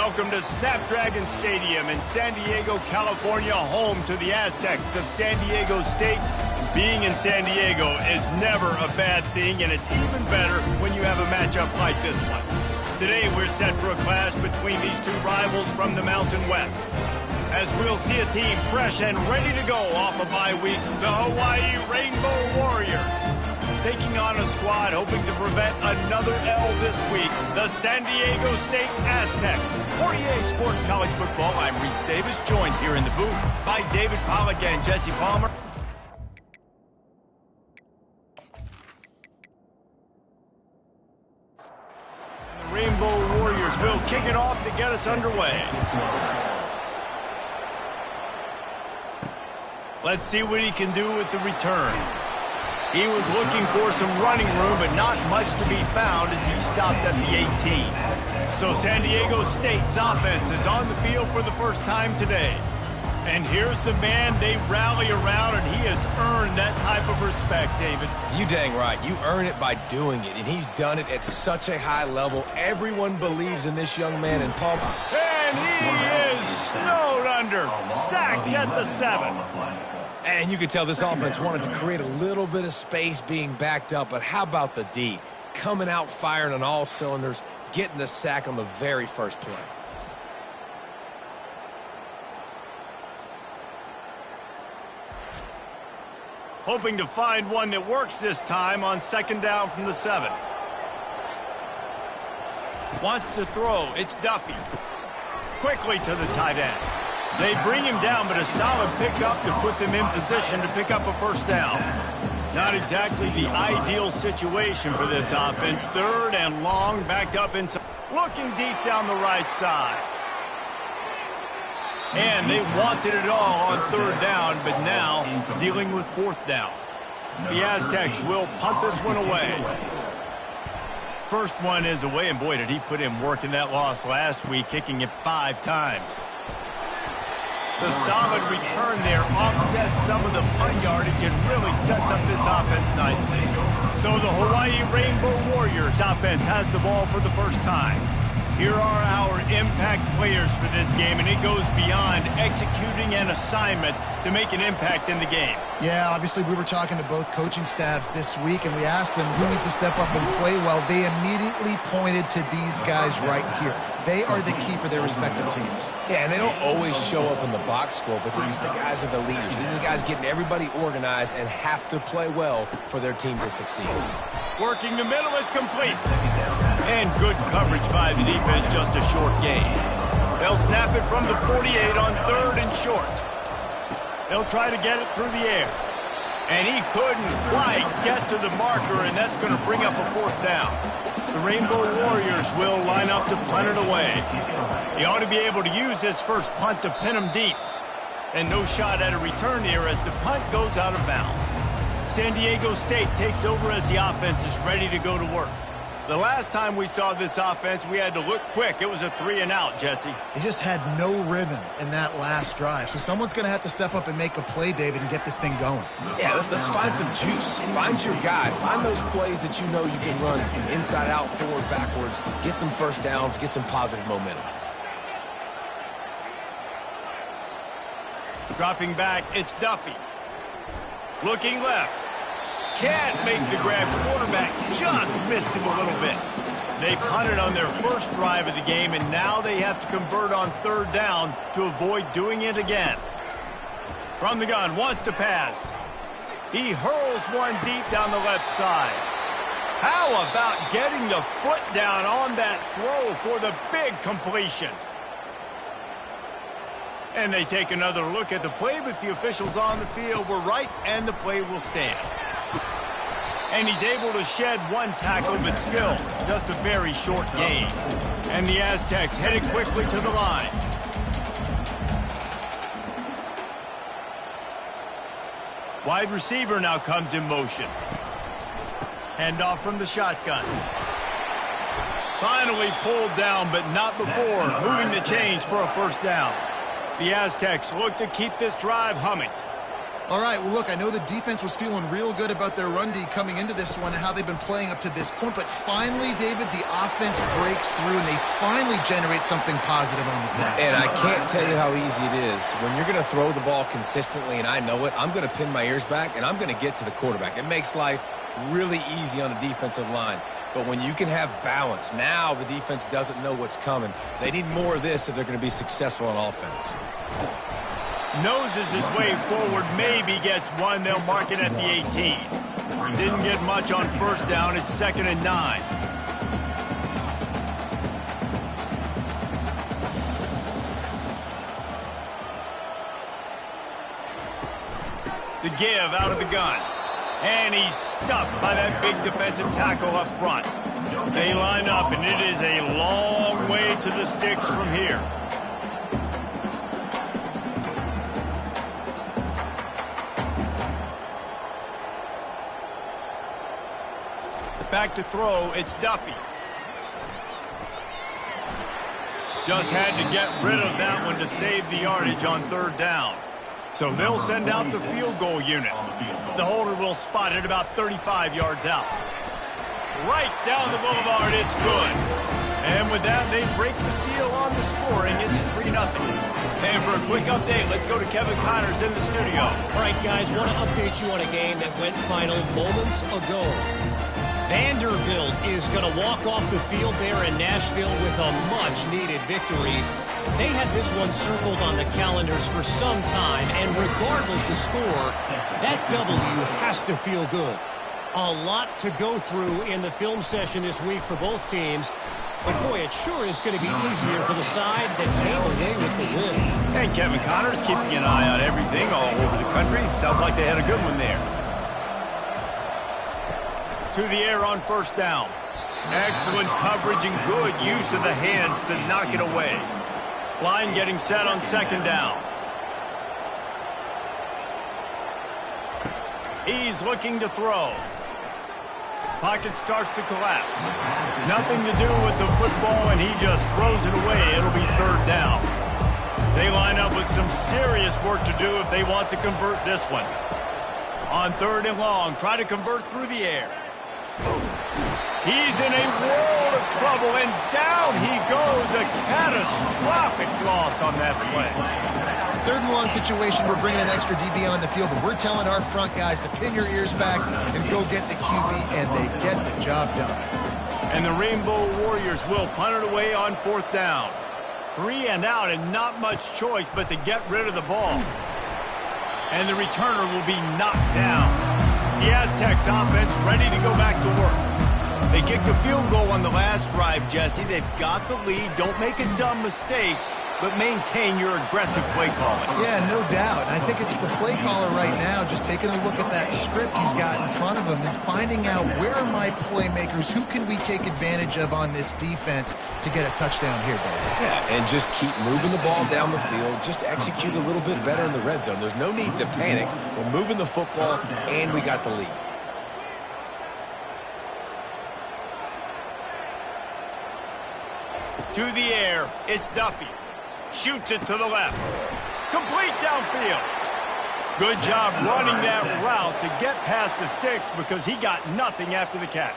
Welcome to Snapdragon Stadium in San Diego, California, home to the Aztecs of San Diego State. Being in San Diego is never a bad thing, and it's even better when you have a matchup like this one. Today, we're set for a clash between these two rivals from the Mountain West, as we'll see a team fresh and ready to go off a bye week, the Hawaii Rainbow Warriors. Taking on a squad hoping to prevent another L this week, the San Diego State Aztecs. For EA Sports College Football, I'm Reese Davis, joined here in the booth by David Pollack and Jesse Palmer. And the Rainbow Warriors will kick it off to get us underway. Let's see what he can do with the return. He was looking for some running room, but not much to be found as he stopped at the 18. So San Diego State's offense is on the field for the first time today. And here's the man they rally around, and he has earned that type of respect, David. You dang right. You earn it by doing it, and he's done it at such a high level. Everyone believes in this young man, and Paul... And he is snowed under, sacked at the 7. And you could tell this offense wanted to create a little bit of space being backed up, but how about the D? Coming out firing on all cylinders, getting the sack on the very first play. Hoping to find one that works this time on second down from the 7. Wants to throw. It's Duffy. Quickly to the tight end. They bring him down, but a solid pickup to put them in position to pick up a first down. Not exactly the ideal situation for this offense. Third and long, backed up inside. Looking deep down the right side. And they wanted it all on third down, but now dealing with fourth down. The Aztecs will punt this one away. First one is away, and boy, did he put in work in that loss last week, kicking it 5 times. The solid return there offsets some of the punt yardage and really sets up this offense nicely. So the Hawaii Rainbow Warriors offense has the ball for the first time. Here are our impact players for this game, and it goes beyond executing an assignment to make an impact in the game. Yeah, obviously we were talking to both coaching staffs this week, and we asked them who needs to step up and play well. They immediately pointed to these guys right here. They are the key for their respective teams. Yeah, and they don't always show up in the box score, but these are the guys are the leaders. These are the guys getting everybody organized and have to play well for their team to succeed. Working the middle, it's complete. And good coverage by the defense, just a short gain. They'll snap it from the 48 on third and short. They'll try to get it through the air. And he couldn't quite get to the marker, and that's going to bring up a fourth down. The Rainbow Warriors will line up to punt it away. He ought to be able to use this first punt to pin him deep. And no shot at a return here as the punt goes out of bounds. San Diego State takes over as the offense is ready to go to work. The last time we saw this offense, we had to look quick. It was a 3-and-out, Jesse. They just had no rhythm in that last drive. So someone's going to have to step up and make a play, David, and get this thing going. Yeah, let's find some juice. Find your guy. Find those plays that you know you can run inside out, forward, backwards. Get some first downs. Get some positive momentum. Dropping back, it's Duffy. Looking left. Can't make the grab. Quarterback just missed him a little bit. They punted on their first drive of the game, and now they have to convert on third down to avoid doing it again. From the gun, wants to pass. He hurls one deep down the left side. How about getting the foot down on that throw for the big completion? And they take another look at the play, but the officials on the field were right, and the play will stand. And he's able to shed one tackle, but still just a very short gain. And the Aztecs headed quickly to the line. Wide receiver now comes in motion. Handoff from the shotgun. Finally pulled down, but not before moving the chains for a first down. The Aztecs look to keep this drive humming. All right, well, look, I know the defense was feeling real good about their run D coming into this one and how they've been playing up to this point, but finally, David, the offense breaks through and they finally generate something positive on the ground. And I can't tell you how easy it is. When you're going to throw the ball consistently, and I know it, I'm going to pin my ears back, and I'm going to get to the quarterback. It makes life really easy on the defensive line. But when you can have balance, now the defense doesn't know what's coming. They need more of this if they're going to be successful on offense. Noses his way forward, maybe gets one. They'll mark it at the 18. Didn't get much on first down. It's 2nd and 9. The give out of the gun. And he's stuffed by that big defensive tackle up front. They line up, and it is a long way to the sticks from here. Back to throw, it's Duffy. Just had to get rid of that one to save the yardage on 3rd down. So they'll send out the field goal unit. The holder will spot it about 35 yards out. Right down the boulevard, it's good. And with that, they break the seal on the scoring. It's 3-0. And for a quick update, let's go to Kevin Connors in the studio. All right, guys, want to update you on a game that went final moments ago. Vanderbilt is going to walk off the field there in Nashville with a much-needed victory. They had this one circled on the calendars for some time, and regardless the score, that W has to feel good. A lot to go through in the film session this week for both teams, but boy, it sure is going to be easier for the side that came away with the win. And Kevin Connors keeping an eye on everything all over the country. Sounds like they had a good one there. To the air on 1st down. Excellent coverage and good use of the hands to knock it away. Line getting set on 2nd down. He's looking to throw. Pocket starts to collapse. Nothing to do with the football, and he just throws it away. It'll be 3rd down. They line up with some serious work to do if they want to convert this one. On 3rd and long, try to convert through the air. He's in a world of trouble, and down he goes. A catastrophic loss on that play. 3rd and long situation, we're bringing an extra DB on the field, and we're telling our front guys to pin your ears back and go get the QB, and they get the job done. And the Rainbow Warriors will punt it away on 4th down. 3 and out, and not much choice but to get rid of the ball. And the returner will be knocked down. The Aztecs offense ready to go back to work. They kicked a field goal on the last drive, Jesse. They've got the lead. Don't make a dumb mistake, but maintain your aggressive play calling. Yeah, no doubt. And I think it's the play caller right now just taking a look at that script he's got in front of him and finding out where are my playmakers, who can we take advantage of on this defense to get a touchdown here, Dave. Yeah, and just keep moving the ball down the field. Just execute a little bit better in the red zone. There's no need to panic. We're moving the football, and we got the lead. To the air, it's Duffy. Shoots it to the left. Complete downfield. Good job running that route to get past the sticks because he got nothing after the catch.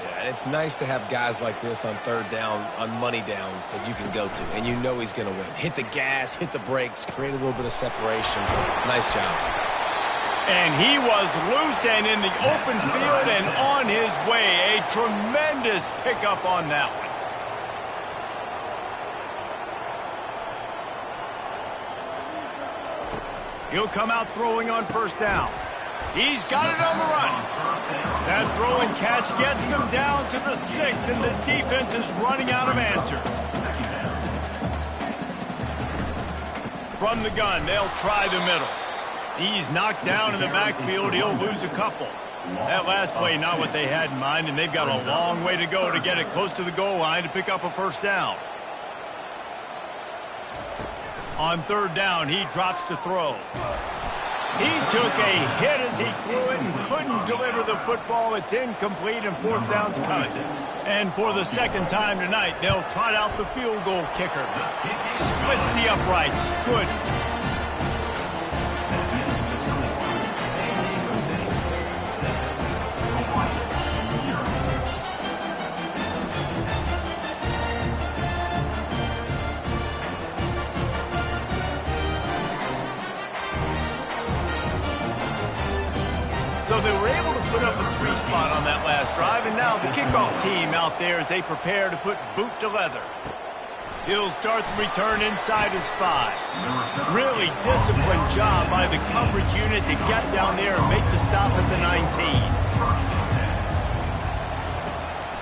Yeah, and it's nice to have guys like this on 3rd down, on money downs that you can go to, and you know he's going to win. Hit the gas, hit the brakes, create a little bit of separation. Nice job. And he was loose and in the open field and on his way. A tremendous pickup on that one. He'll come out throwing on 1st down. He's got it on the run. That throw and catch gets him down to the 6, and the defense is running out of answers. From the gun, they'll try the middle. He's knocked down in the backfield. He'll lose a couple. That last play, not what they had in mind, and they've got a long way to go to get it close to the goal line to pick up a 1st down. On 3rd down, he drops to throw. He took a hit as he threw it and couldn't deliver the football. It's incomplete, and 4th down's coming. And for the 2nd time tonight, they'll trot out the field goal kicker. Splits the uprights. Good. they were able to put up a 3 spot on that last drive, and now the kickoff team out there as they prepare to put boot to leather. He'll start the return inside his 5. Really disciplined job by the coverage unit to get down there and make the stop at the 19.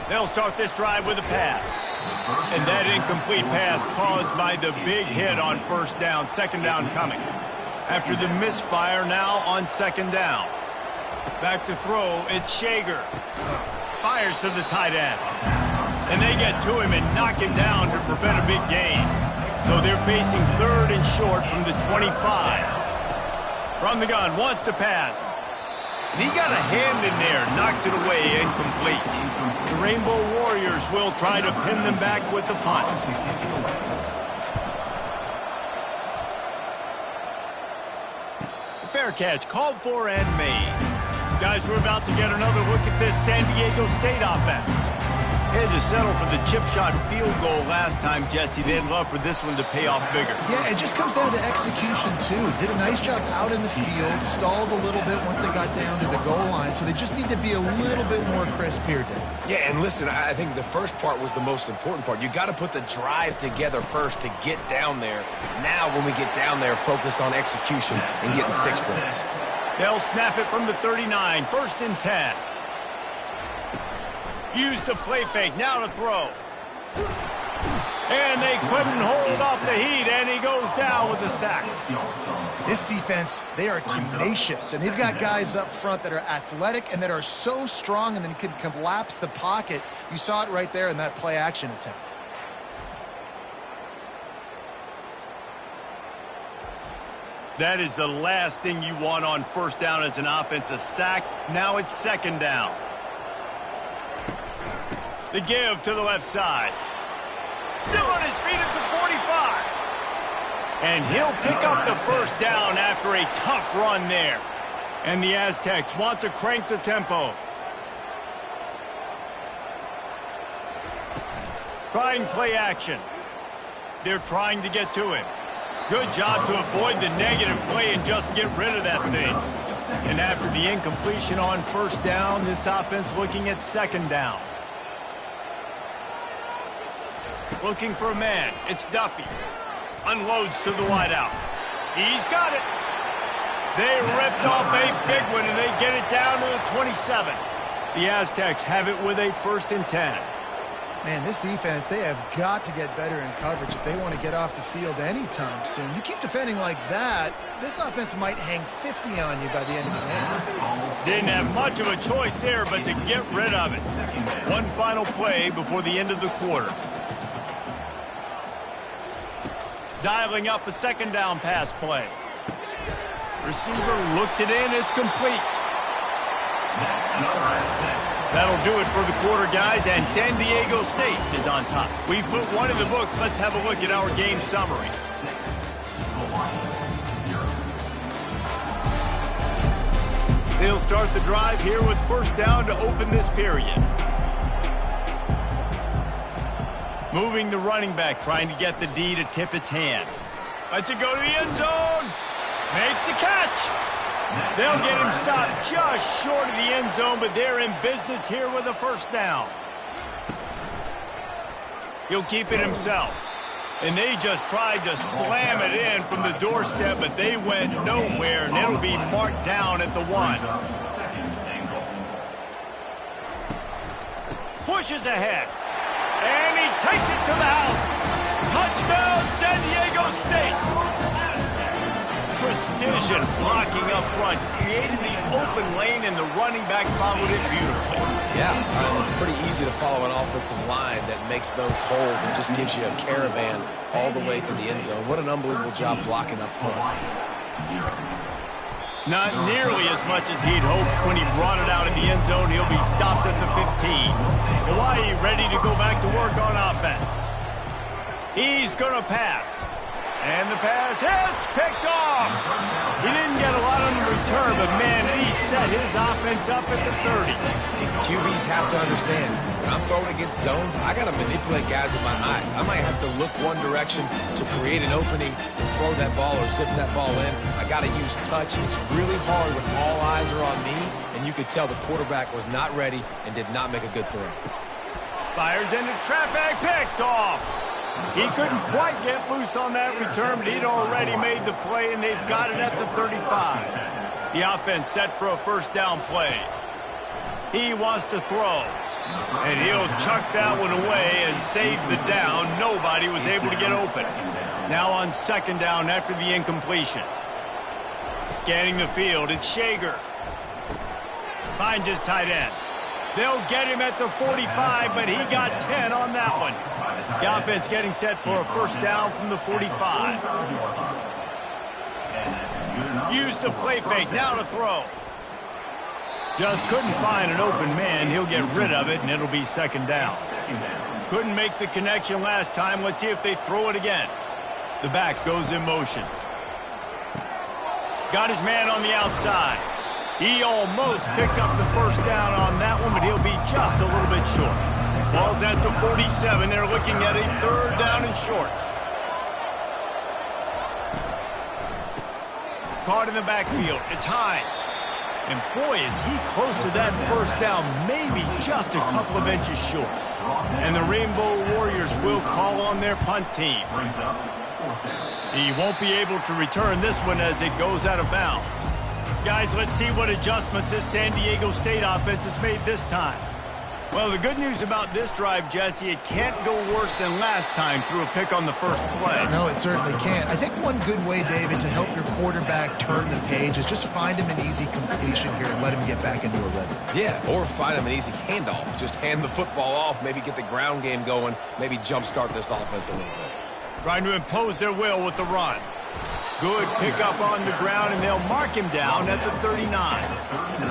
They'll start this drive with a pass. And that incomplete pass caused by the big hit on first down, second down coming. After the misfire, now on second down. Back to throw, it's Shager. Fires to the tight end. And they get to him and knock him down to prevent a big gain. So they're facing third and short from the 25. From the gun, wants to pass. And he got a hand in there, knocks it away, incomplete. The Rainbow Warriors will try to pin them back with the punt. Fair catch, called for and made. Guys, we're about to get another look at this San Diego State offense. They had to settle for the chip shot field goal last time, Jesse. They'd love for this one to pay off bigger. Yeah, it just comes down to execution, too. Did a nice job out in the field, stalled a little bit once they got down to the goal line, so they just need to be a little bit more crisp here, Dave. Yeah, and listen, I think the first part was the most important part. You got to put the drive together first to get down there. Now, when we get down there, focus on execution and getting 6 points. They'll snap it from the 39, first and 10. Use the play fake, now to throw. And they couldn't hold off the heat, and he goes down with a sack. This defense, they are tenacious, and they've got guys up front that are athletic and that are so strong and then can collapse the pocket. You saw it right there in that play-action attempt. That is the last thing you want on first down as an offensive sack. Now it's second down. The give to the left side. Still on his feet at the 45. And he'll pick up the first down after a tough run there. And the Aztecs want to crank the tempo. Trying play action. They're trying to get to him. Good job to avoid the negative play and just get rid of that thing. And after the incompletion on first down, this offense looking at second down. Looking for a man. It's Duffy. Unloads to the wideout. He's got it. They ripped off a big one, and they get it down to the 27. The Aztecs have it with a first and 10. Man, this defense, they have got to get better in coverage if they want to get off the field anytime soon. You keep defending like that, this offense might hang 50 on you by the end of the game. Didn't have much of a choice there, but to get rid of it. One final play before the end of the quarter. Dialing up a second down pass play. Receiver looks it in. It's complete. That'll do it for the quarter, guys, and San Diego State is on top. We put one in the books. Let's have a look at our game summary. They'll start the drive here with first down to open this period. Moving the running back, trying to get the D to tip its hand. Lets it go to the end zone. Makes the catch. They'll get him stopped just short of the end zone, but they're in business here with a first down. He'll keep it himself. And they just tried to slam it in from the doorstep, but they went nowhere, and it'll be marked down at the 1. Pushes ahead. And he takes it to the house. Touchdown, San Diego State. Precision blocking up front. Created the open lane, and the running back followed it beautifully. Yeah, it's pretty easy to follow an offensive line that makes those holes and just gives you a caravan all the way to the end zone. What an unbelievable job blocking up front. Not nearly as much as he'd hoped when he brought it out in the end zone. He'll be stopped at the 15. Hawaii ready to go back to work on offense. He's going to pass. And the pass hits, picked off. He didn't get a lot on the return, but man, he set his offense up at the 30. QBs have to understand, when I'm throwing against zones, I got to manipulate guys with my eyes. I might have to look one direction to create an opening to throw that ball or zip that ball in. I got to use touch. It's really hard when all eyes are on me, and and you could tell the quarterback was not ready and did not make a good throw. Fires into traffic, picked off. He couldn't quite get loose on that return, but he'd already made the play, and they've got it at the 35. The offense set for a first down play. He wants to throw, and he'll chuck that one away and save the down. Nobody was able to get open. Now on second down after the incompletion. Scanning the field, it's Shager. Finds his tight end. They'll get him at the 45, but he got 10 on that one. The offense getting set for a first down from the 45. Use the play fake, now to throw. Just couldn't find an open man. He'll get rid of it, and it'll be second down. Couldn't make the connection last time. Let's see if they throw it again. The back goes in motion. Got his man on the outside. He almost picked up the first down on that one, but he'll be just a little bit short. Ball's at the 47. They're looking at a third down and short. Caught in the backfield. It's Hines. And boy, is he close to that first down, maybe just a couple of inches short. And the Rainbow Warriors will call on their punt team. He won't be able to return this one as it goes out of bounds. Guys, let's see what adjustments this San Diego State offense has made this time. Well, the good news about this drive, Jesse, it can't go worse than last time through a pick on the first play. No, it certainly can't. I think one good way, David, to help your quarterback turn the page is just find him an easy completion here and let him get back into a rhythm. Yeah, or find him an easy handoff. Just hand the football off, maybe get the ground game going, maybe jumpstart this offense a little bit. Trying to impose their will with the run. Good pickup on the ground, and they'll mark him down at the 39.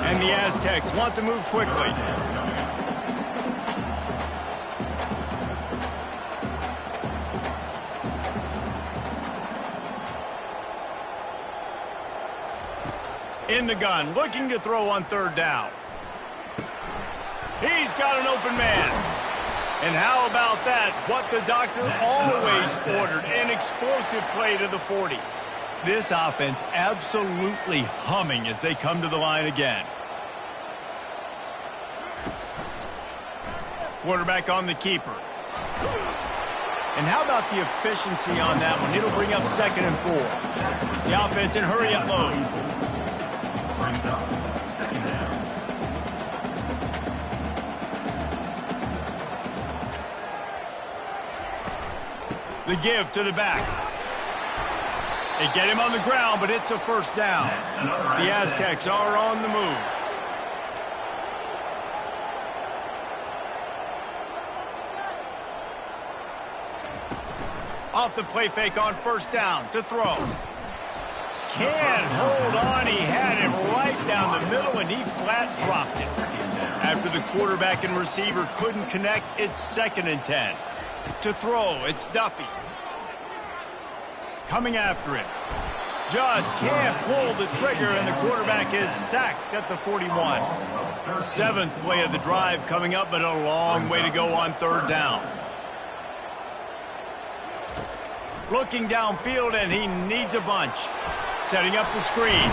And the Aztecs want to move quickly. In the gun, looking to throw on third down. He's got an open man. And how about that? What the doctor always ordered, an explosive play to the 40. This offense absolutely humming as they come to the line again. Quarterback on the keeper. And how about the efficiency on that one? It'll bring up second and 4. The offense in hurry-up mode. Second down. The give to the back. They get him on the ground, but it's a first down. The Aztecs are on the move. Off the play fake on first down to throw. Can't hold on. He had him right down the middle, and he flat dropped it. After the quarterback and receiver couldn't connect, it's second and 10. To throw, it's Duffy. Coming after him. Just can't pull the trigger, and the quarterback is sacked at the 41. Seventh play of the drive coming up, but a long way to go on third down. Looking downfield, and he needs a bunch. Setting up the screen.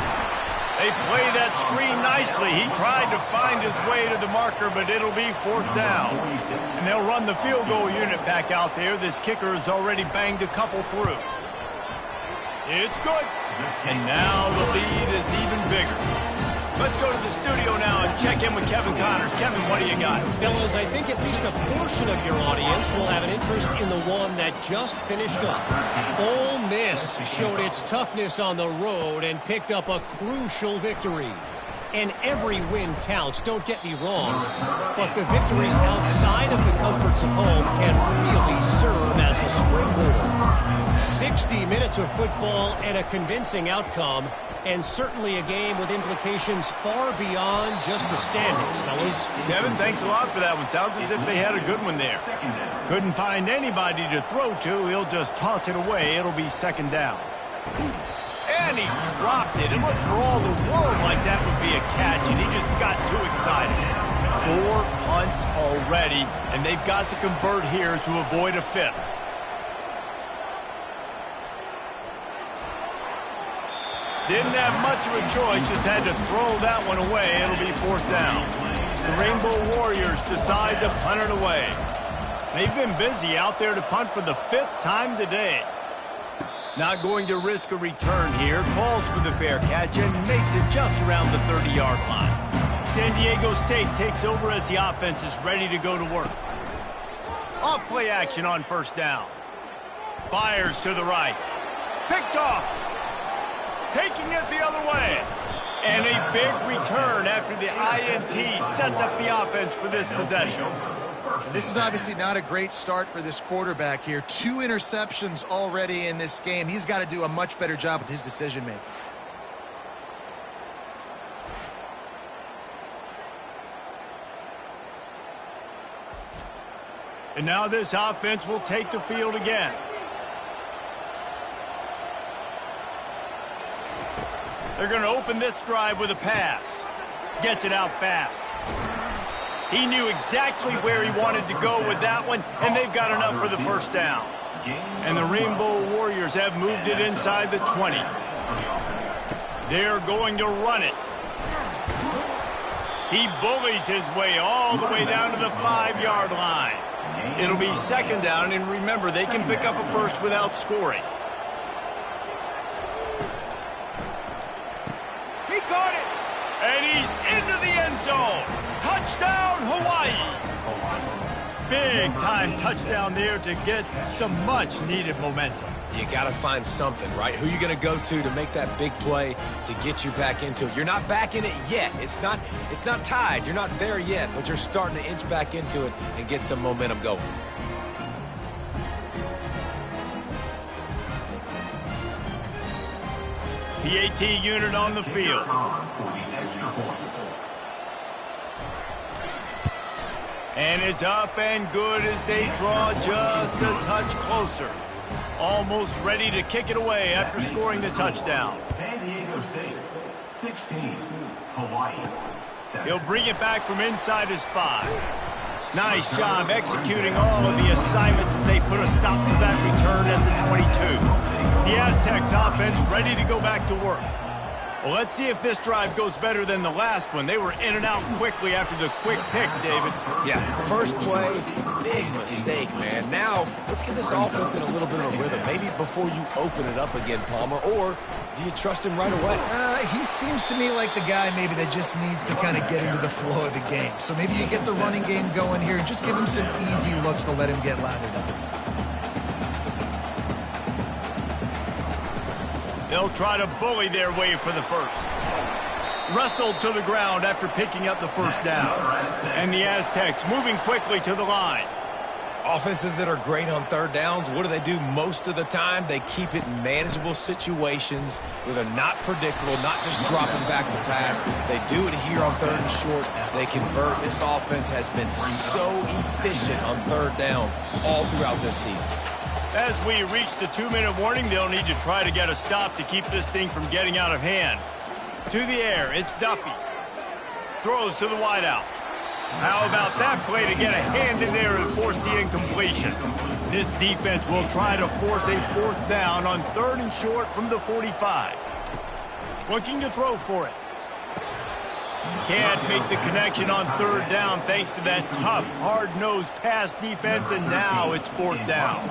They play that screen nicely. He tried to find his way to the marker, but it'll be fourth down. And they'll run the field goal unit back out there. This kicker has already banged a couple through. It's good. And now the lead is even bigger. Let's go to the studio now and check in with Kevin Connors. Kevin, what do you got? Fellas, I think at least a portion of your audience will have an interest in the one that just finished up. Ole Miss showed its toughness on the road and picked up a crucial victory. And every win counts, don't get me wrong. But the victories outside of the comforts of home can really serve as a springboard. 60 minutes of football and a convincing outcome. And certainly a game with implications far beyond just the standings, fellas. Kevin, thanks a lot for that one. Sounds as if they had a good one there. Couldn't find anybody to throw to. He'll just toss it away. It'll be second down. And he dropped it. It looked for all the world like that would be a catch, and he just got too excited. 4 punts already, and they've got to convert here to avoid a fifth. Didn't have much of a choice, just had to throw that one away. It'll be 4th down. The Rainbow Warriors decide to punt it away. They've been busy out there to punt for the 5th time today. Not going to risk a return here. Calls for the fair catch and makes it just around the 30-yard line. San Diego State takes over as the offense is ready to go to work. Off play action on 1st down. Fires to the right. Picked off. Taking it the other way. And a big return after the INT sets up the offense for this possession. This is obviously not a great start for this quarterback here. 2 interceptions already in this game. He's got to do a much better job with his decision-making. And now this offense will take the field again. They're going to open this drive with a pass. Gets it out fast. He knew exactly where he wanted to go with that one, and they've got enough for the 1st down. And the Rainbow Warriors have moved it inside the 20. They're going to run it. He bullies his way all the way down to the 5-yard line. It'll be 2nd down, and remember, they can pick up a first without scoring. He caught it, and he's into the end zone. Touchdown, Hawaii. Big-time touchdown there to get some much-needed momentum. You got to find something, right? Who you going to go to make that big play to get you back into it? You're not back in it yet. It's not tied. You're not there yet, but you're starting to inch back into it and get some momentum going. PAT unit on the field. And it's up and good as they draw just a touch closer. Almost ready to kick it away after scoring the touchdown. San Diego State, 16, Hawaii, 7. He'll bring it back from inside his 5. Nice job executing all of the assignments as they put a stop to that return at the 22. The Aztecs offense ready to go back to work. Well, let's see if this drive goes better than the last one. They were in and out quickly after the quick pick, David. Yeah, first play, big mistake, man. Now, let's get this offense in a little bit of a rhythm. Maybe before you open it up again, Palmer, or do you trust him right away? He seems to me like the guy maybe that just needs to kind of get into the flow of the game. So maybe you get the running game going here and just give him some easy looks to let him get lathered up. They'll try to bully their way for the first. Wrestled to the ground after picking up the 1st down. And the Aztecs moving quickly to the line. Offenses that are great on 3rd downs, what do? Most of the time? They keep it in manageable situations where they're not predictable, not just dropping back to pass. They do it here on 3rd and short. They convert. This offense has been so efficient on 3rd downs all throughout this season. As we reach the 2-minute warning, they'll need to try to get a stop to keep this thing from getting out of hand. To the air, it's Duffy. Throws to the wideout. How about that play to get a hand in there and force the incompletion? This defense will try to force a 4th down on 3rd and short from the 45. Looking to throw for it. Can't make the connection on 3rd down thanks to that tough, hard-nosed pass defense, and now it's 4th down.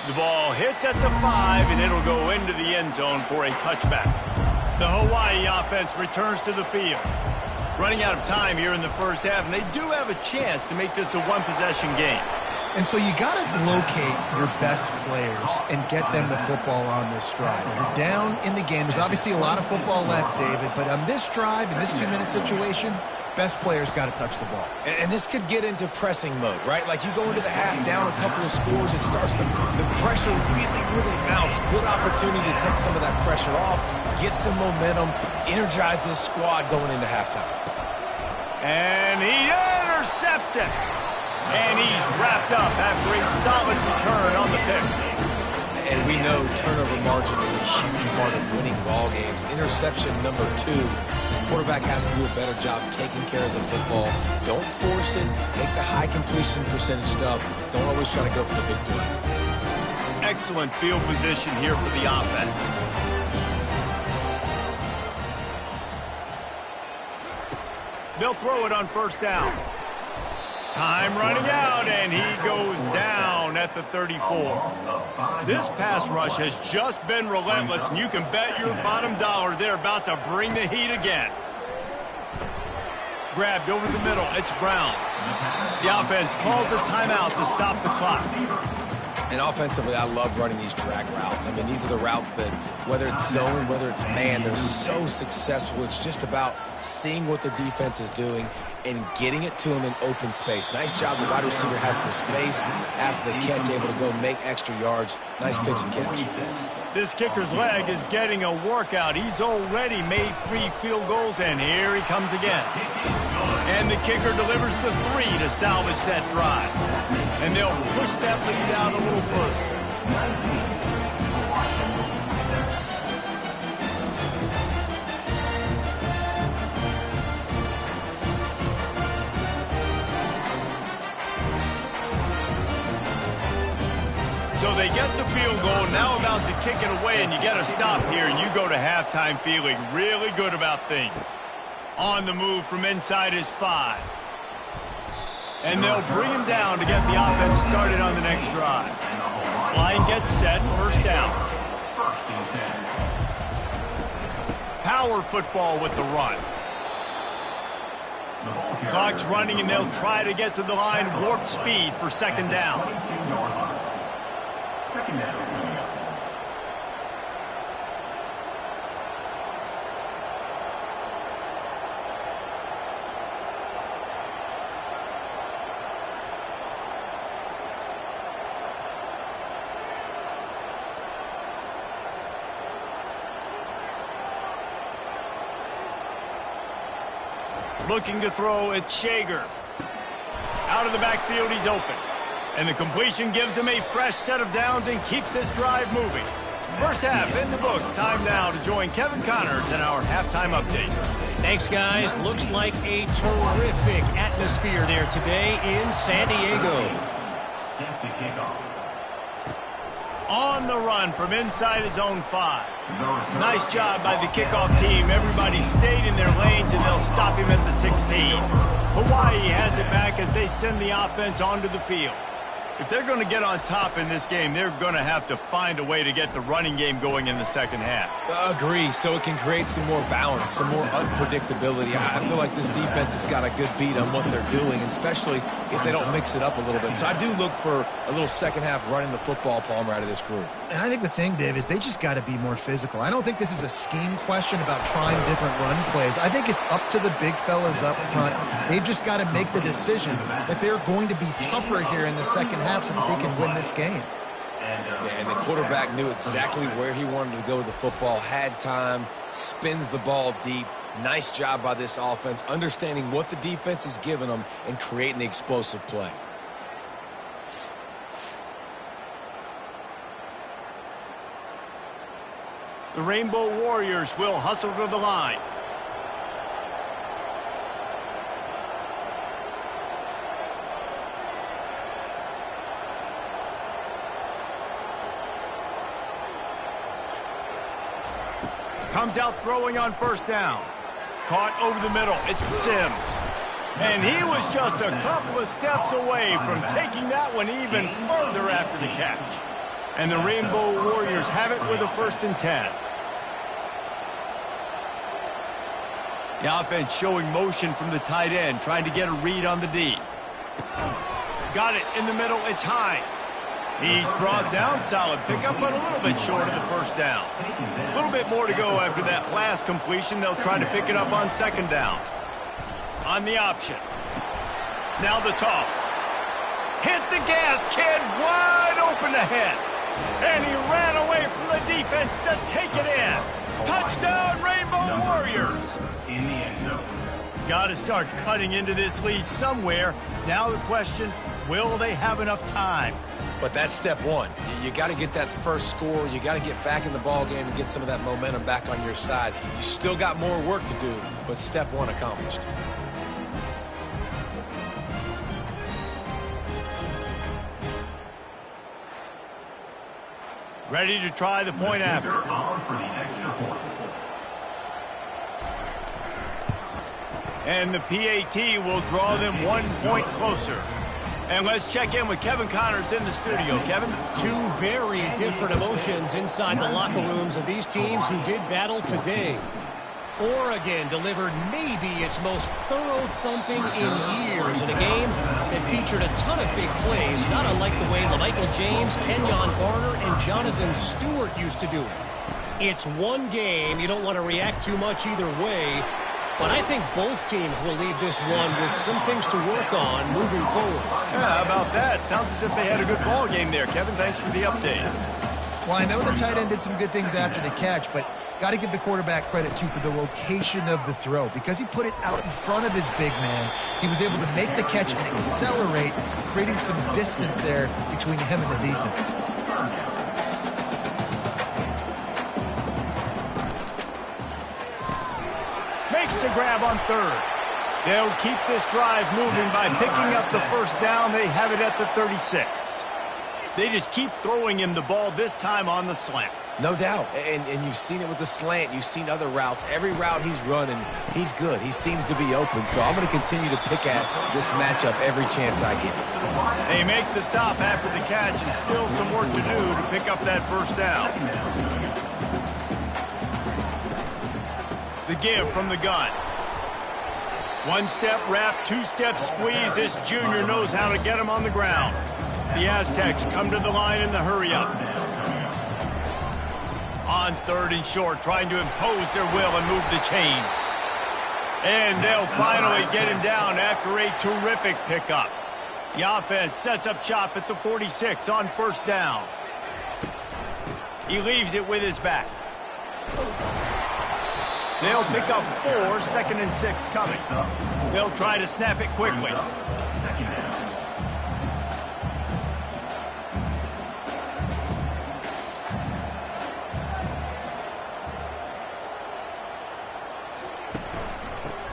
The ball hits at the 5, and it'll go into the end zone for a touchback. The Hawaii offense returns to the field. Running out of time here in the 1st half, and they do have a chance to make this a one-possession game. And so you got to locate your best players and get them the football on this drive. You're down in the game. There's obviously a lot of football left, David, but on this drive, in this 2-minute situation, best players got to touch the ball. And this could get into pressing mode, right? Like you go into the half down a couple of scores, it starts to, the pressure really mounts. Good opportunity to take some of that pressure off, get some momentum, energize this squad going into halftime. And he intercepts it. And he's wrapped up after a solid return on the pick. And we know turnover margin is a huge part of winning ball games. Interception number 2 is quarterback has to do a better job taking care of the football. Don't force it. Take the high completion percentage stuff. Don't always try to go for the big play. Excellent field position here for the offense. They'll throw it on first down. Time running out, and he goes down at the 34. This pass rush has just been relentless, and you can bet your bottom dollar they're about to bring the heat again. Grabbed over the middle. It's Brown. The offense calls a timeout to stop the clock. And offensively, I love running these drag routes. I mean, these are the routes that, whether it's zone, whether it's man, they're so successful. It's just about seeing what the defense is doing and getting it to them in open space. Nice job. The wide receiver has some space after the catch, able to go make extra yards. Nice pitch and catch. This kicker's leg is getting a workout. He's already made 3 field goals, and here he comes again. And the kicker delivers the 3 to salvage that drive. And they'll push that lead out a little further. So they get the field goal, now about to kick it away, and you get a stop here, and you go to halftime feeling really good about things. On the move from inside his 5. And they'll bring him down to get the offense started on the next drive. Line gets set, first down. Power football with the run. Clock's running, and they'll try to get to the line, warp speed for second down. Second down. Looking to throw, it's Shager. Out of the backfield, he's open. And the completion gives him a fresh set of downs and keeps this drive moving. First half in the books. Time now to join Kevin Connors in our halftime update. Thanks, guys. Looks like a terrific atmosphere there today in San Diego. Set to kickoff. On the run from inside his own 5. Nice job by the kickoff team. Everybody stayed in their lanes, and they'll stop him at the 16. Hawaii has it back as they send the offense onto the field. If they're going to get on top in this game, they're going to have to find a way to get the running game going in the second half. Agree, so it can create some more balance, some more unpredictability. I feel like this defense has got a good beat on what they're doing, especially if they don't mix it up a little bit. So I do look for a little second half running the football, Palmer, out of this group. And I think the thing, Dave, is they just got to be more physical. I don't think this is a scheme question about trying different run plays. I think it's up to the big fellas up front. They've just got to make the decision that they're going to be tougher here in the second half so that they can win this game. Yeah, and the quarterback knew exactly where he wanted to go with the football, had time, spins the ball deep. Nice job by this offense, understanding what the defense is giving them and creating the explosive play. The Rainbow Warriors will hustle to the line. Comes out throwing on first down. Caught over the middle. It's Sims. And he was just a couple of steps away from taking that one even further after the catch. And the Rainbow Warriors have it with a 1st and 10. The offense showing motion from the tight end, trying to get a read on the D. Got it in the middle. It's Hines. He's brought down, solid pickup, but a little bit short of the first down. A little bit more to go after that last completion. They'll try to pick it up on second down. On the option. Now the toss. Hit the gas, kid, wide open ahead. And he ran away from the defense to take it in. Touchdown, Rainbow Warriors. In the end zone. Got to start cutting into this lead somewhere. Now the question, Will they have enough time? But that's step one. You got to get that first score. You got to get back in the ball game and get some of that momentum back on your side. You still got more work to do, but step one accomplished. Ready to try the point after. And the PAT will draw them 1 point closer. And let's check in with Kevin Connors in the studio. Kevin? Two very different emotions inside the locker rooms of these teams who did battle today. Oregon delivered maybe its most thorough thumping in years in a game that featured a ton of big plays, not unlike the way LaMichael James, Kenyon Barner, and Jonathan Stewart used to do it. It's one game. You don't want to react too much either way. But I think both teams will leave this one with some things to work on moving forward. Yeah, how about that? Sounds as if they had a good ball game there, Kevin. Thanks for the update. Well, I know the tight end did some good things after the catch, but got to give the quarterback credit, too, for the location of the throw. Because he put it out in front of his big man, he was able to make the catch and accelerate, creating some distance there between him and the defense. Makes the grab on third. They'll keep this drive moving by picking up the first down. They have it at the 36. They just keep throwing him the ball, this time on the slant. No doubt. And you've seen it with the slant. You've seen other routes. Every route he's running, he's good. He seems to be open. So I'm going to continue to pick at this matchup every chance I get. They make the stop after the catch, and still some work to do to pick up that first down. The give from the gun. One-step wrap, two-step squeeze. This junior knows how to get him on the ground. The Aztecs come to the line in the hurry-up. On third and short, trying to impose their will and move the chains. And they'll finally get him down after a terrific pickup. The offense sets up shop at the 46 on first down. He leaves it with his back. They'll pick up 4, 2nd and 6 coming. They'll try to snap it quickly.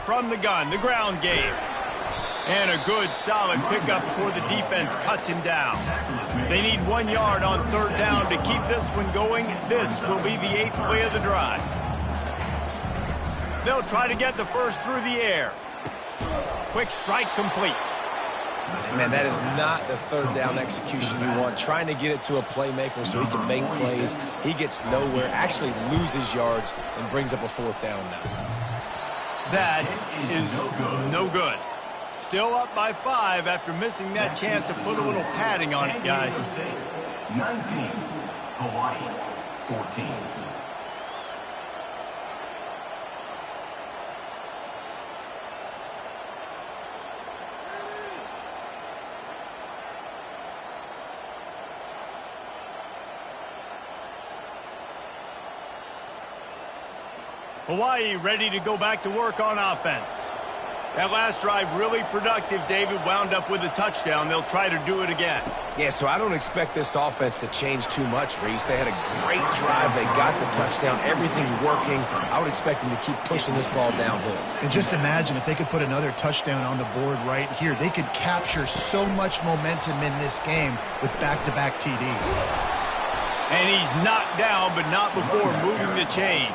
From the gun, the ground game. And a good, solid pickup before the defense cuts him down. They need 1 yard on third down to keep this one going. This will be the 8th play of the drive. They'll try to get the first through the air. Quick strike complete. Man, that is not the third down execution you want. Trying to get it to a playmaker so he can make plays. He gets nowhere, actually loses yards, and brings up a 4th down now. That is no good. Still up by 5 after missing that chance to put a little padding on it, guys. 19, Hawaii, 14. Hawaii ready to go back to work on offense. That last drive really productive. David wound up with a touchdown. They'll try to do it again. Yeah, so I don't expect this offense to change too much, Reese. They had a great drive. They got the touchdown. Everything working. I would expect them to keep pushing this ball downhill. And just imagine if they could put another touchdown on the board right here. They could capture so much momentum in this game with back-to-back TDs. And he's knocked down, but not before moving the chains.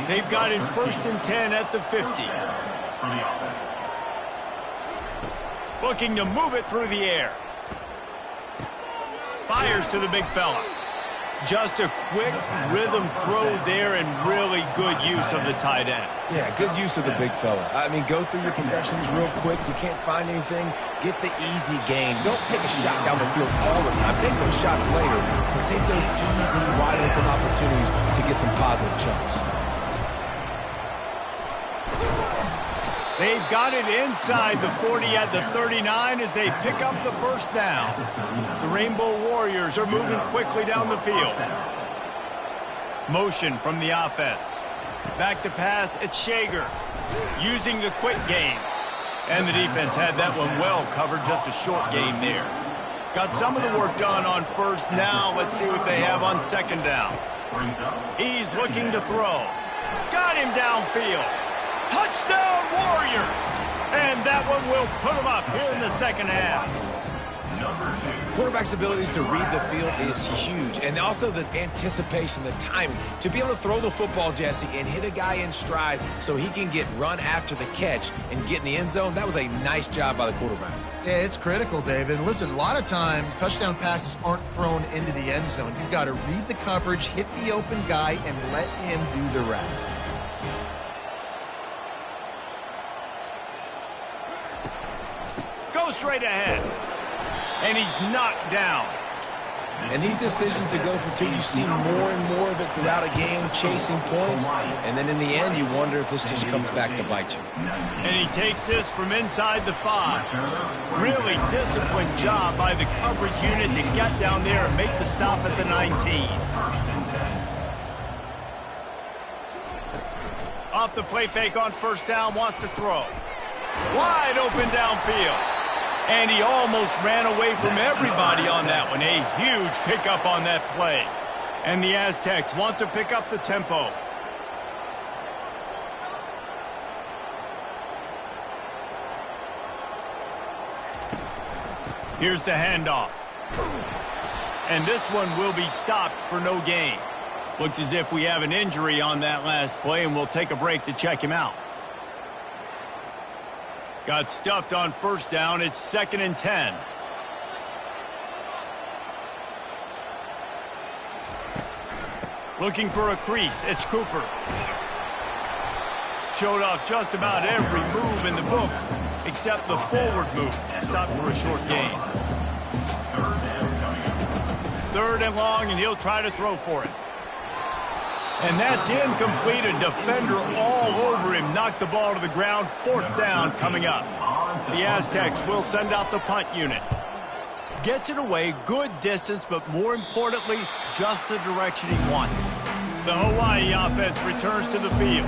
They've got it 1st and 10 at the 50. Looking to move it through the air. Fires to the big fella. Just a quick rhythm throw there and really good use of the tight end. Yeah, good use of the big fella. I mean, go through your progressions real quick. You can't find anything. Get the easy gain. Don't take a shot down the field all the time. Take those shots later, but take those easy, wide-open opportunities to get some positive chunks. They've got it inside the 40 at the 39 as they pick up the first down. The Rainbow Warriors are moving quickly down the field. Motion from the offense. Back to pass, it's Shager. Using the quick game. And the defense had that one well covered, just a short gain there. Got some of the work done on first. Now let's see what they have on second down. He's looking to throw. Got him downfield. Touchdown, Warriors! And that one will put them up here in the second half. Quarterback's abilities to read the field is huge. And also the anticipation, the timing. To be able to throw the football, Jesse, and hit a guy in stride so he can get run after the catch and get in the end zone, that was a nice job by the quarterback. Yeah, it's critical, David. And listen, a lot of times touchdown passes aren't thrown into the end zone. You've got to read the coverage, hit the open guy, and let him do the rest. Go straight ahead. And he's knocked down. And these decisions to go for two, you see more and more of it throughout a game, chasing points. And then in the end, you wonder if this just comes back to bite you. And he takes this from inside the 5. Really disciplined job by the coverage unit to get down there and make the stop at the 19. Off the play fake on first down, wants to throw. Wide open downfield. And he almost ran away from everybody on that one. A huge pickup on that play. And the Aztecs want to pick up the tempo. Here's the handoff. And this one will be stopped for no gain. Looks as if we have an injury on that last play, and we'll take a break to check him out. Got stuffed on first down. It's 2nd and 10. Looking for a crease. It's Cooper. Showed off just about every move in the book except the forward move. Stopped for a short gain. 3rd and long, and he'll try to throw for it. And that's incomplete. A defender all over him. Knocked the ball to the ground. 4th down coming up. The Aztecs will send out the punt unit. Gets it away. Good distance, but more importantly, just the direction he wanted. The Hawaii offense returns to the field.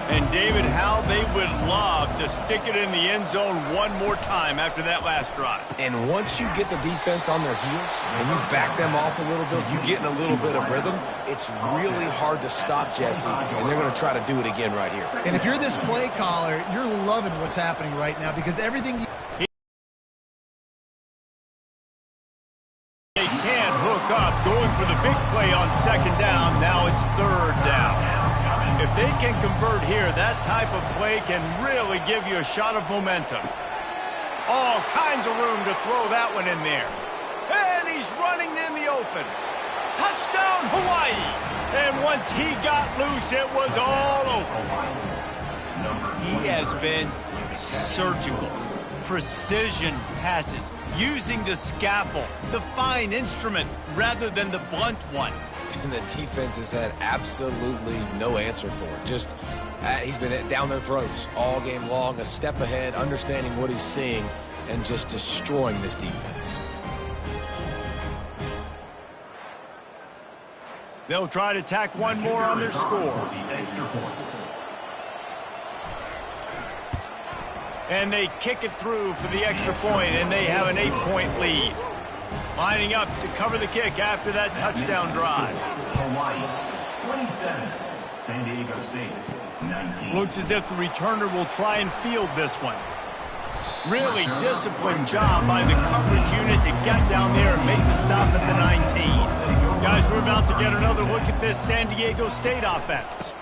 And David, how they would love to stick it in the end zone one more time after that last drive. And once you get the defense on their heels and you back them off a little bit, you get in a little bit of rhythm, it's really hard to stop, Jesse, and they're going to try to do it again right here. And if you're this play caller, you're loving what's happening right now because everything They can't hook up. Going for the big play on 2nd down. Now it's 3rd down. If they can convert here, that type of play can really give you a shot of momentum. All kinds of room to throw that one in there. And he's running in the open. Touchdown, Hawaii! And once he got loose, it was all over. He has been surgical. Precision passes. Using the scalpel, the fine instrument, rather than the blunt one. And the defense has had absolutely no answer for it. Just, he's been down their throats all game long, a step ahead, understanding what he's seeing, and just destroying this defense. They'll try to tack one more on their score. And they kick it through for the extra point, and they have an 8-point lead. Lining up to cover the kick after that touchdown drive. Hawaii, 27. San Diego State, 19. Looks as if the returner will try and field this one. Really disciplined job by the coverage unit to get down there and make the stop at the 19. Guys, we're about to get another look at this San Diego State offense.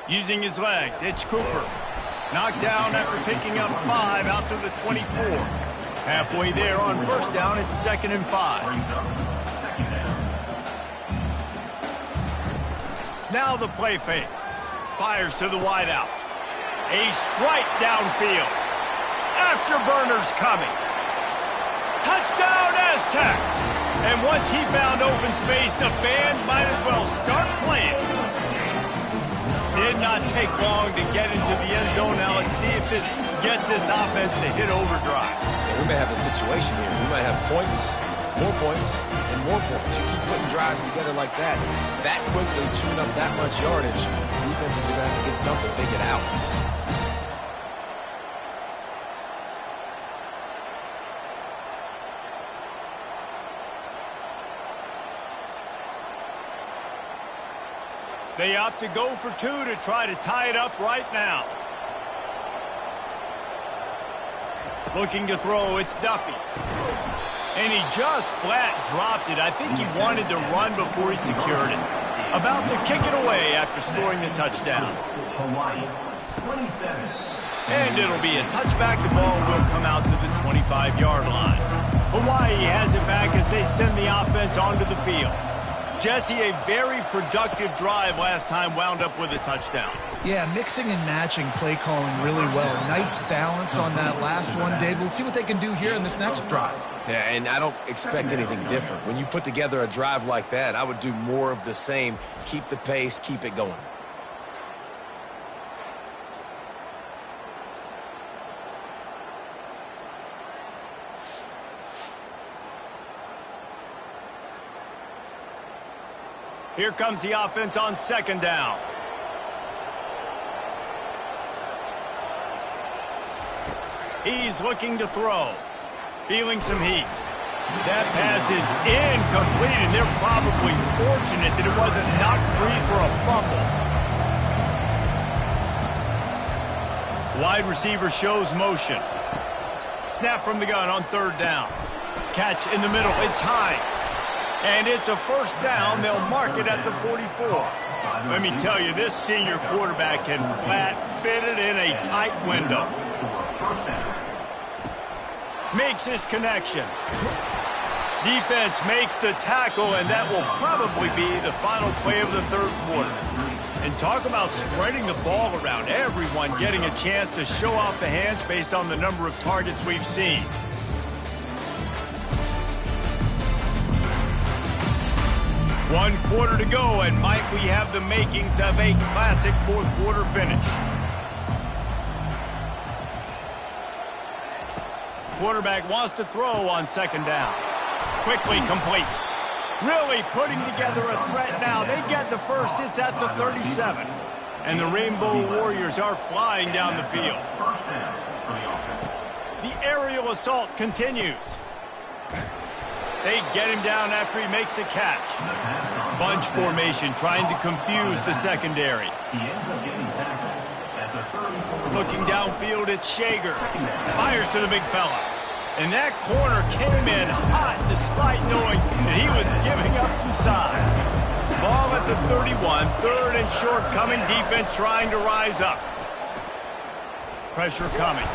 Using his legs, it's Cooper. Knocked down after picking up 5 out to the 24. Halfway there on first down, it's 2nd and 5. Now the play fake. Fires to the wideout. A strike downfield. Afterburners coming. Touchdown, Aztecs! And once he found open space, the band might as well start playing. Did not take long to get into the end zone. Now let's see if this gets this offense to hit overdrive. We may have a situation here. We might have points, and more points. You keep putting drives together like that quickly, chewing up that much yardage, defenses are going to have to get something figured out. They opt to go for two to try to tie it up right now. Looking to throw, it's Duffy. And he just flat dropped it. I think he wanted to run before he secured it. About to kick it away after scoring the touchdown. Hawaii, 27. And it'll be a touchback. The ball will come out to the 25-yard line. Hawaii has it back as they send the offense onto the field. Jesse, a very productive drive last time wound up with a touchdown. Yeah, mixing and matching play calling really well. Nice balance on that last one, Dave. We'll see what they can do here in this next drive. Yeah, and I don't expect anything different. When you put together a drive like that, I would do more of the same. Keep the pace, keep it going. Here comes the offense on second down. He's looking to throw. Feeling some heat. That pass is incomplete, and they're probably fortunate that it wasn't knocked free for a fumble. Wide receiver shows motion. Snap from the gun on third down. Catch in the middle. It's Hines. And it's a first down. They'll mark it at the 44. Let me tell you, this senior quarterback can flat fit it in a tight window. Makes his connection. Defense makes the tackle, and that will probably be the final play of the third quarter. And talk about spreading the ball around. Everyone getting a chance to show off the hands based on the number of targets we've seen. One quarter to go, and might we have the makings of a classic fourth quarter finish. Quarterback wants to throw on second down. Quickly complete. Really putting together a threat now. They get the first. It's at the 37. And the Rainbow Warriors are flying down the field. The aerial assault continues. They get him down after he makes the catch. Bunch formation trying to confuse the secondary. Looking downfield, it's Shager. Fires to the big fella. And that corner came in hot despite knowing that he was giving up some size. Ball at the 31, third and short coming. Defense trying to rise up. Pressure coming.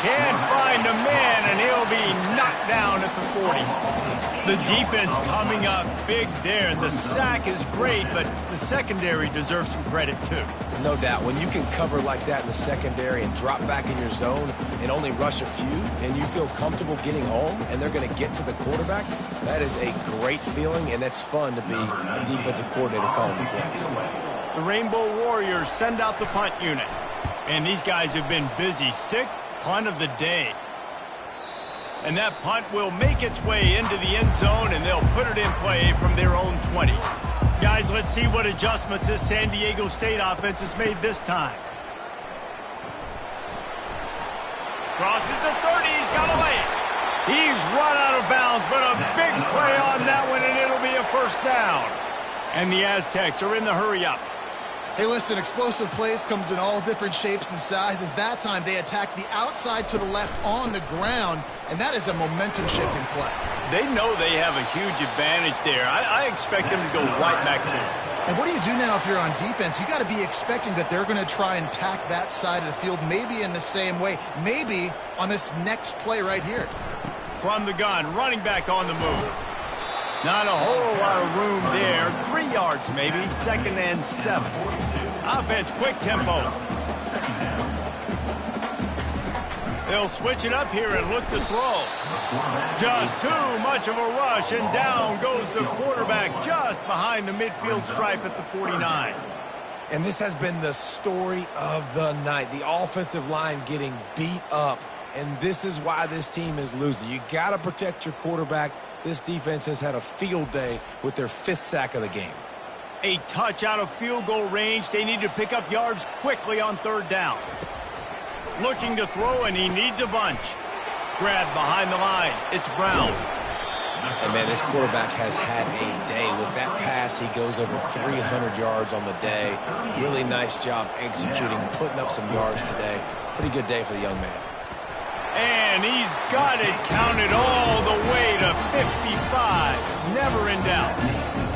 Can't find a man, and he'll be knocked down at the 40. The defense coming up big there. The sack is great, but the secondary deserves some credit too. No doubt. When you can cover like that in the secondary and drop back in your zone and only rush a few, and you feel comfortable getting home, and they're going to get to the quarterback, that is a great feeling, and that's fun to be a defensive coordinator calling the plays. The Rainbow Warriors send out the punt unit. And these guys have been busy. Sixth punt of the day. And that punt will make its way into the end zone, and they'll put it in play from their own 20. Guys, let's see what adjustments this San Diego State offense has made this time. Crosses the 30, he's got away. He's run out of bounds, but a big play on that one, and it'll be a first down. And the Aztecs are in the hurry-up. Hey, listen, explosive plays comes in all different shapes and sizes. That time, they attack the outside to the left on the ground, and that is a momentum-shifting play. They know they have a huge advantage there. I expect them to go right back to it. And what do you do now if you're on defense? You got to be expecting that they're going to try and attack that side of the field, maybe in the same way, maybe on this next play right here. From the gun, running back on the move. Not a whole lot of room there. 3 yards maybe, second and 7. Offense, quick tempo. They'll switch it up here and look to throw. Just too much of a rush, and down goes the quarterback just behind the midfield stripe at the 49. And this has been the story of the night. The offensive line getting beat up. And this is why this team is losing. You got to protect your quarterback. This defense has had a field day with their 5th sack of the game. A touch out of field goal range. They need to pick up yards quickly on third down. Looking to throw, and he needs a bunch. Grab behind the line. It's Brown. And, man, this quarterback has had a day. With that pass, he goes over 300 yards on the day. Really nice job executing, putting up some yards today. Pretty good day for the young man. And he's got it counted all the way to 55. Never in doubt.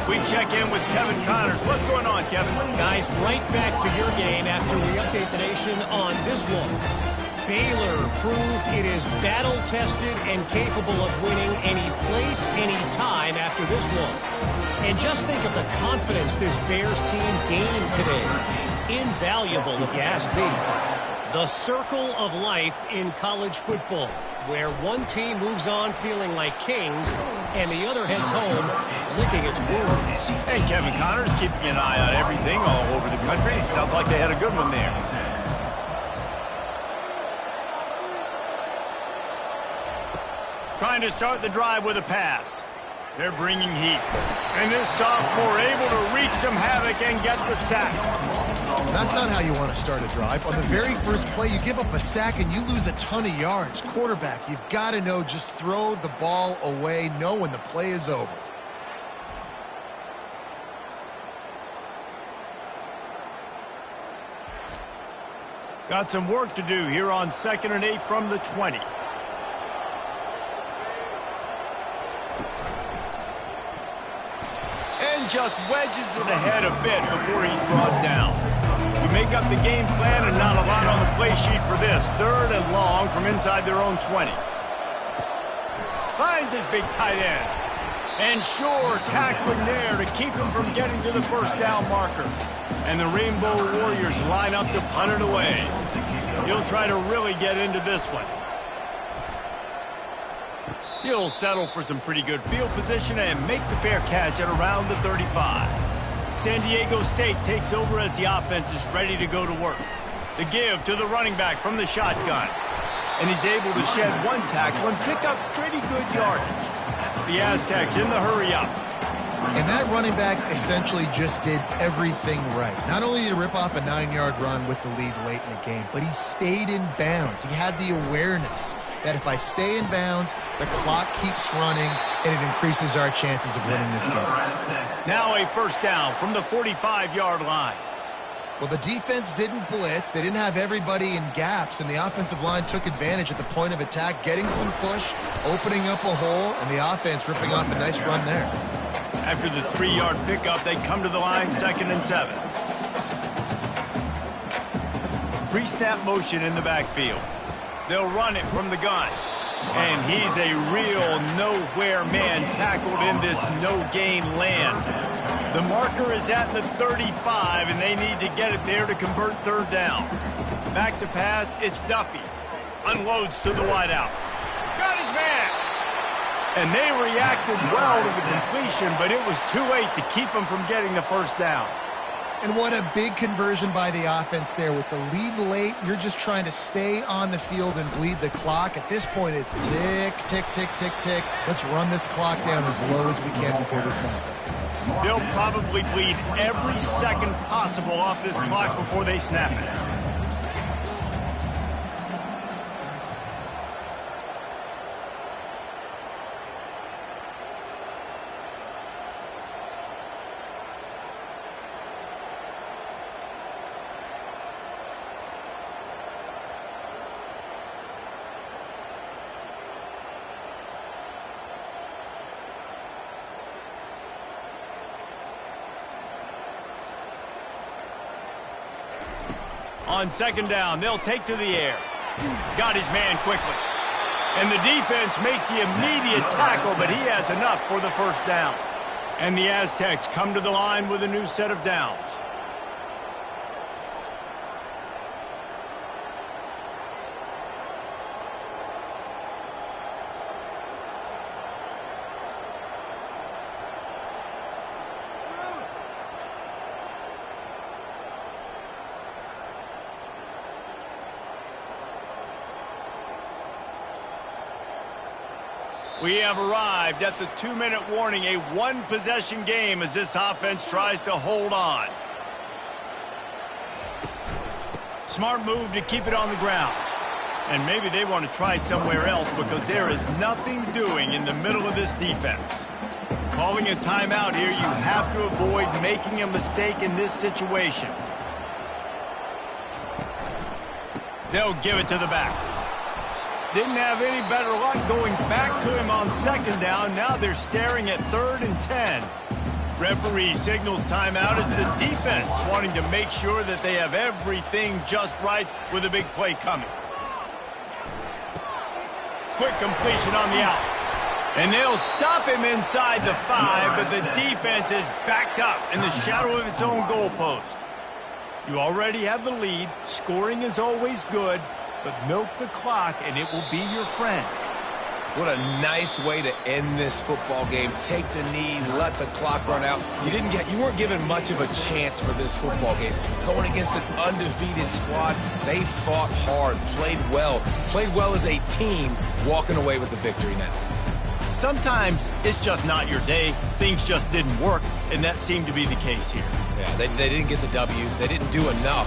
We check in with Kevin Connors. What's going on, Kevin? Guys, right back to your game after we update the nation on this one. Baylor proved it is battle-tested and capable of winning any place, any time after this one. And just think of the confidence this Bears team gained today. Invaluable, if you ask me. The circle of life in college football, where one team moves on feeling like kings and the other heads home licking its wounds. And Kevin Connors keeping an eye on everything all over the country. It sounds like they had a good one there. Trying to start the drive with a pass. They're bringing heat. And this sophomore able to wreak some havoc and get the sack. That's not how you want to start a drive. On the very first play, you give up a sack and you lose a ton of yards. Quarterback, you've got to know, just throw the ball away, know when the play is over. Got some work to do here on 2nd and 8 from the 20. And just wedges it ahead a bit before he's brought down. We make up the game plan and not a lot on the play sheet for this. 3rd and long from inside their own 20. Finds his big tight end. And sure, tackling there to keep him from getting to the first down marker. And the Rainbow Warriors line up to punt it away. He'll try to really get into this one. He'll settle for some pretty good field position and make the fair catch at around the 35. San Diego State takes over as the offense is ready to go to work. The give to the running back from the shotgun. And he's able to shed one tackle and pick up pretty good yardage. The Aztecs in the hurry-up. And that running back essentially just did everything right. Not only did he rip off a 9-yard run with the lead late in the game, but he stayed in bounds. He had the awareness that if I stay in bounds, the clock keeps running, and it increases our chances of winning this game. Now a first down from the 45-yard line. Well, the defense didn't blitz. They didn't have everybody in gaps, and the offensive line took advantage at the point of attack, getting some push, opening up a hole, and the offense ripping off a nice run there. After the 3-yard pickup, they come to the line 2nd and 7. Pre-snap motion in the backfield. They'll run it from the gun. And he's a real nowhere man tackled in this no-gain land. The marker is at the 35, and they need to get it there to convert 3rd down. Back to pass, it's Duffy. Unloads to the wideout. Got his man! And they reacted well to the completion, but it was too late to keep them from getting the first down. And what a big conversion by the offense there. With the lead late, you're just trying to stay on the field and bleed the clock. At this point, it's tick, tick, tick, tick, tick. Let's run this clock down as low as we can before we snap it. They'll probably bleed every second possible off this clock before they snap it. On 2nd down, they'll take to the air. Got his man quickly. And the defense makes the immediate tackle, but he has enough for the first down. And the Aztecs come to the line with a new set of downs. We have arrived at the 2-minute warning, a one-possession game as this offense tries to hold on. Smart move to keep it on the ground. And maybe they want to try somewhere else because there is nothing doing in the middle of this defense. Calling a timeout here, you have to avoid making a mistake in this situation. They'll give it to the back. Didn't have any better luck going back to him on second down. Now they're staring at 3rd and 10. Referee signals timeout as the defense wanting to make sure that they have everything just right with a big play coming. Quick completion on the out. And they'll stop him inside the 5, but the defense is backed up in the shadow of its own goalpost. You already have the lead. Scoring is always good, but milk the clock and it will be your friend. What a nice way to end this football game. Take the knee, let the clock run out. You weren't given much of a chance for this football game. Going against an undefeated squad, they fought hard, played well as a team, walking away with the victory now. Sometimes it's just not your day. Things just didn't work, and that seemed to be the case here. Yeah, they didn't get the W. They didn't do enough.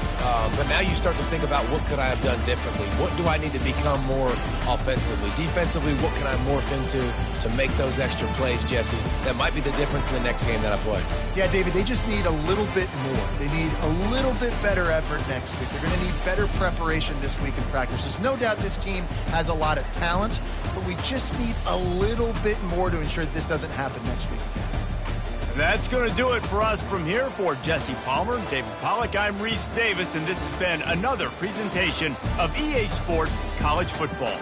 But now you start to think about what could I have done differently? What do I need to become more offensively? Defensively, what can I morph into to make those extra plays, Jesse? That might be the difference in the next game that I play. Yeah, David, they just need a little bit more. They need a little bit better effort next week. They're going to need better preparation this week in practice. There's no doubt this team has a lot of talent, but we just need a little bit more to ensure that this doesn't happen next week again. That's going to do it for us from here. For Jesse Palmer, David Pollack, I'm Reese Davis, and this has been another presentation of EA Sports College Football.